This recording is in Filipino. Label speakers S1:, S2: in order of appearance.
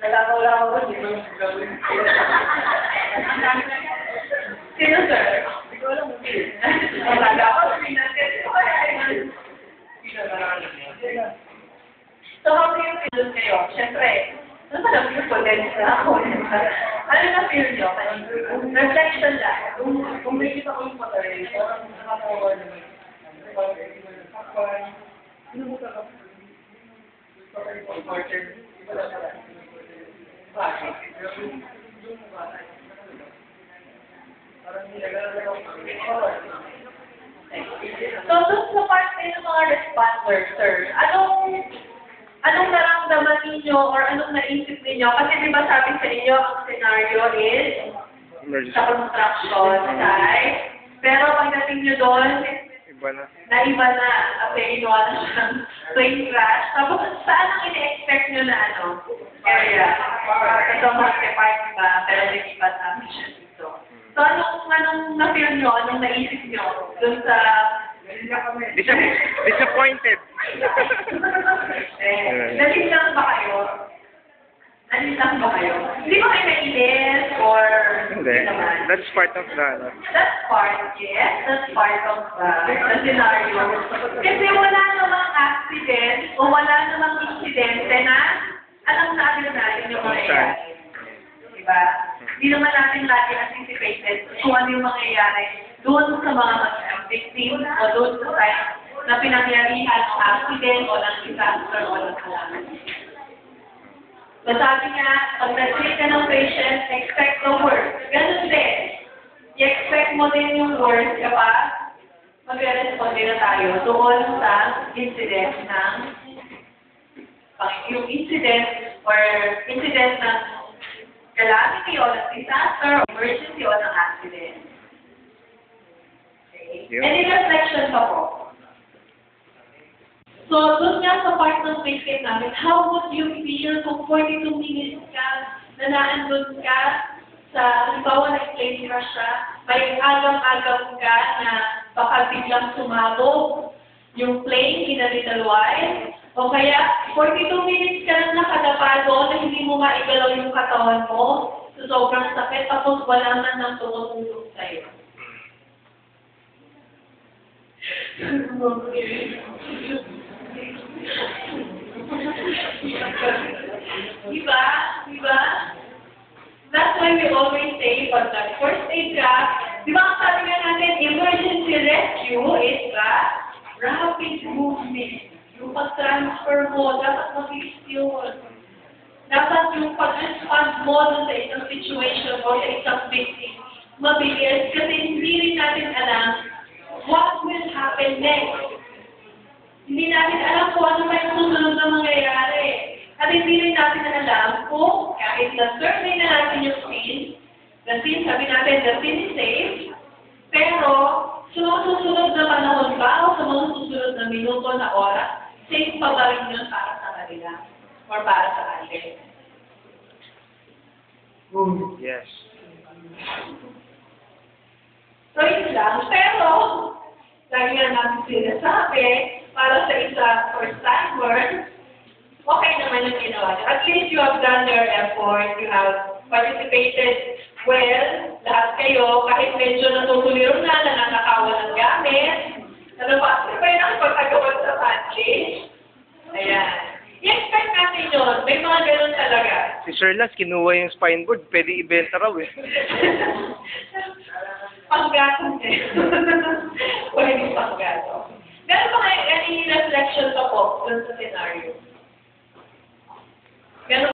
S1: Nagkakawala ako ba? Di ba yung gagawin? Sino, sir? Hindi ko alam. Nagkakawala ako. So, how do you feel kayo? Siyempre, nasa lang yung potential ako. Ano na feel nyo? Reflection lang. Kung may kita ko yung pataray, parang nakakawa naman. Sino mo ka? So, doon sa part din ng mga responders, sir, anong naramdaman ninyo or anong naisip ninyo? Kasi di ba sabi sa inyo, ang scenario is sa construction site. Pero pagdating nyo doon, iba na. Kasi inuwa na siyang plane crash. Tapos, saan ang ina-expect nyo na area? Ito mag-depart ba? Pero nag-iba na mission dito. So, anong na-feel nyo? Anong naisip nyo? Doon sa...
S2: Disappointed.
S1: Nalit lang ba kayo? Hindi ba kayo nailis or...
S2: Hindi. That's part of the...
S1: That's part, yes. That's part of the scenario. Kasi wala namang accident o wala namang insidente na alam natin yung mangyayari. Diba? Hindi naman natin lagi anticipated kung ano yung mangyayari doon sa mga victims o doon sa site na pinangyarihan ng accident o ng disaster o ng calamity. So sabi nga, pag na-treat ka ng patient, expect the worst. Ganun din. I-expect mo din yung worst kapag mag-responde na tayo doon sa incident ng yung incident ng calamity o ng disaster o emergency o ng accident. Okay? Any reflection pa po? So, doon nga sa part ng patient namin, how would you feel kung 42 minutes ka na naandun ka sa, halimbawa na-explain ka siya, may agam-agam ka na baka biglang sumabog yung plane in a little while, o kaya 42 minutes ka lang nakadapa doon na hindi mo maigalaw yung katawan mo, so sobrang sakit, tapos wala man nang tumutulong sa'yo. Diba? That's why we always say, pag first aid ka, diba ang sabi nga natin, emergency rescue is rapid movement. Yung pag-transfer mo, dapat mabilis yun. Dapat yung pag-respond mo sa isang situation o sa isang victim, mabilis, kasi hindi rin natin alam what will happen next. Hindi natin alam kung ano pa yung susunod na mangyayari. At hindi rin natin alam kung kahit na-survey na natin yung scene, sabi natin, the scene is safe, pero susunod na panahon ba o sa mga susunod na minuto na oras, safe pa ba rin yun para sa kanila or para sa atin?
S2: Yes.
S1: So, yun lang. Pero, lagi nga natin sinasabi, para sa isa first-timer, okay naman yung ginawa niyo. At least you have done your effort, you have participated well, lahat kayo, kahit medyo natutuliro na, nanakawa ng gamit, pa yung nakipagagawa sa Sunday. Ayan. I-expect natin yun. May mga ganun talaga.
S2: Si Sir Las, kinuha yung spine board. Pwede ibenta raw eh.
S1: Panggatong eh. Pwede panggatong. Meron pa kayo any reflection pa po dun sa scenario?